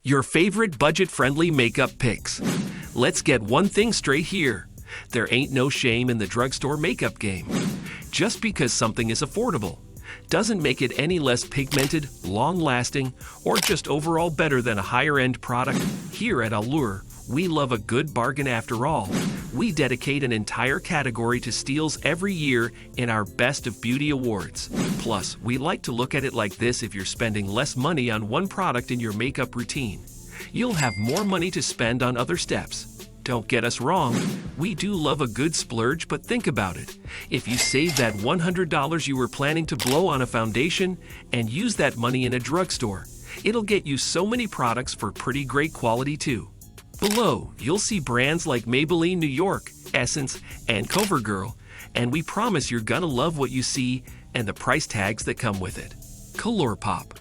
Your favorite budget-friendly makeup picks. Let's get one thing straight here. There ain't no shame in the drugstore makeup game. Just because something is affordable doesn't make it any less pigmented, long-lasting, or just overall better than a higher-end product. Here at Allure, we love a good bargain after all. We dedicate an entire category to steals every year in our Best of Beauty Awards. Plus, we like to look at it like this: if you're spending less money on one product in your makeup routine, you'll have more money to spend on other steps. Don't get us wrong, we do love a good splurge, but think about it. If you save that $100 you were planning to blow on a foundation and use that money in a drugstore, it'll get you so many products for pretty great quality too. Below, you'll see brands like Maybelline New York, Essence, and CoverGirl, and we promise you're gonna love what you see and the price tags that come with it. ColourPop.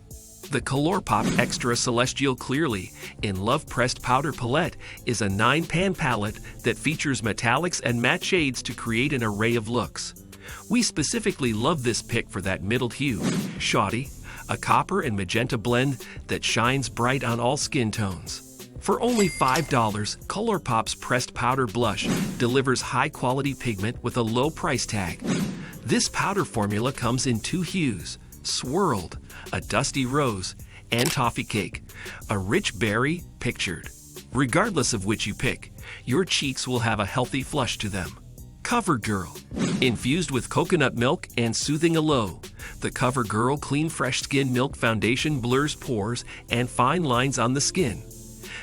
The ColourPop Extra Celestial Clearly in Love Pressed Powder Palette is a 9-pan palette that features metallics and matte shades to create an array of looks. We specifically love this pick for that middle hue, shoddy, a copper and magenta blend that shines bright on all skin tones. For only $5, ColourPop's Pressed Powder Blush delivers high-quality pigment with a low price tag. This powder formula comes in 2 hues: Swirled, a dusty rose, and Toffee Cake, a rich berry pictured. Regardless of which you pick, your cheeks will have a healthy flush to them. CoverGirl. Infused with coconut milk and soothing aloe, the CoverGirl Clean Fresh Skin Milk Foundation blurs pores and fine lines on the skin.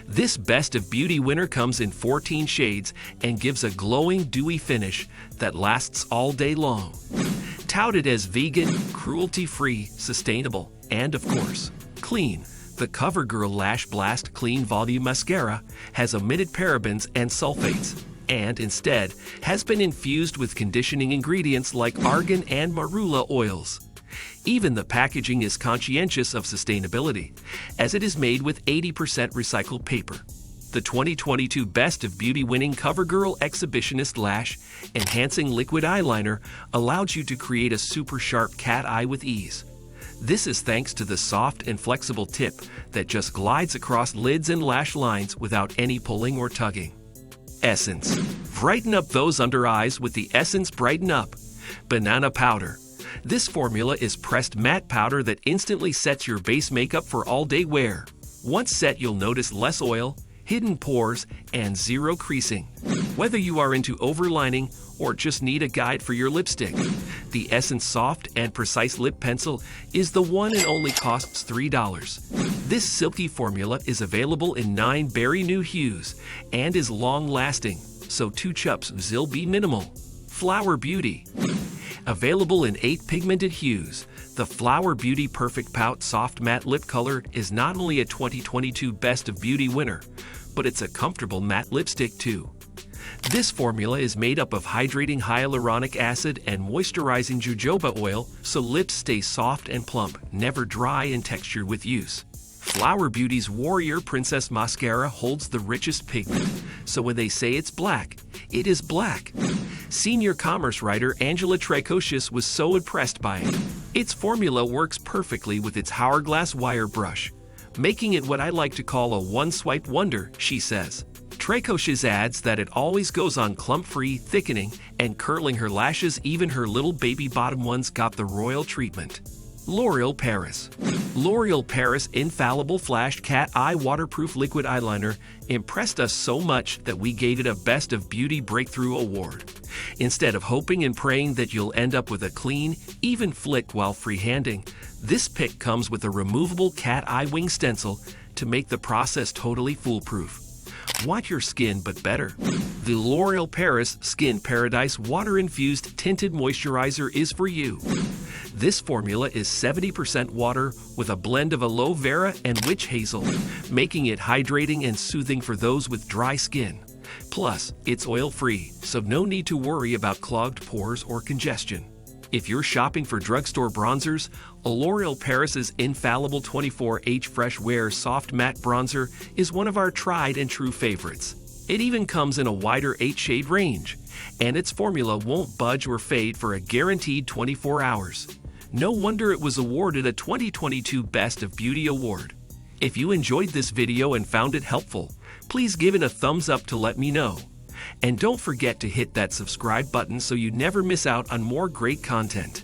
This Best of Beauty winner comes in 14 shades and gives a glowing, dewy finish that lasts all day long. Touted as vegan, cruelty-free, sustainable, and of course, clean, the CoverGirl Lash Blast Clean Volume Mascara has omitted parabens and sulfates, and instead has been infused with conditioning ingredients like argan and marula oils. Even the packaging is conscientious of sustainability, as it is made with 80% recycled paper. The 2022 Best of Beauty winning CoverGirl Exhibitionist Lash Enhancing Liquid Eyeliner allows you to create a super sharp cat eye with ease. This is thanks to the soft and flexible tip that just glides across lids and lash lines without any pulling or tugging. Essence. Brighten up those under eyes with the Essence Brighten Up Banana Powder. This formula is pressed matte powder that instantly sets your base makeup for all-day wear. Once set, you'll notice less oil, hidden pores, and zero creasing. Whether you are into overlining or just need a guide for your lipstick, the Essence Soft and Precise Lip Pencil is the one and only costs $3. This silky formula is available in 9 berry new hues and is long-lasting, so 2 chups will be minimal. Flower Beauty. Available in 8 pigmented hues, the Flower Beauty Perfect Pout Soft Matte Lip Color is not only a 2022 Best of Beauty winner, but it's a comfortable matte lipstick too. This formula is made up of hydrating hyaluronic acid and moisturizing jojoba oil, so lips stay soft and plump, never dry and textured with use. Flower Beauty's Warrior Princess Mascara holds the richest pigment, so when they say it's black, it is black. Senior commerce writer Angela Trecocious was so impressed by it. Its formula works perfectly with its hourglass wire brush, making it what I like to call a one-swipe wonder, she says. Trecocious adds that it always goes on clump-free, thickening, and curling her lashes. Even her little baby bottom ones got the royal treatment. L'Oreal Paris. L'Oreal Paris Infallible Flash Cat Eye Waterproof Liquid Eyeliner impressed us so much that we gave it a Best of Beauty Breakthrough Award. Instead of hoping and praying that you'll end up with a clean, even flick while freehanding, this pick comes with a removable cat eye wing stencil to make the process totally foolproof. Want your skin but better? The L'Oreal Paris Skin Paradise Water-Infused Tinted Moisturizer is for you. This formula is 70% water with a blend of aloe vera and witch hazel, making it hydrating and soothing for those with dry skin. Plus, it's oil-free, so no need to worry about clogged pores or congestion. If you're shopping for drugstore bronzers, L'Oreal Paris's Infallible 24H Fresh Wear Soft Matte Bronzer is one of our tried and true favorites. It even comes in a wider 8-shade range, and its formula won't budge or fade for a guaranteed 24 hours. No wonder it was awarded a 2022 Best of Beauty Award. If you enjoyed this video and found it helpful, please give it a thumbs up to let me know. And don't forget to hit that subscribe button so you never miss out on more great content.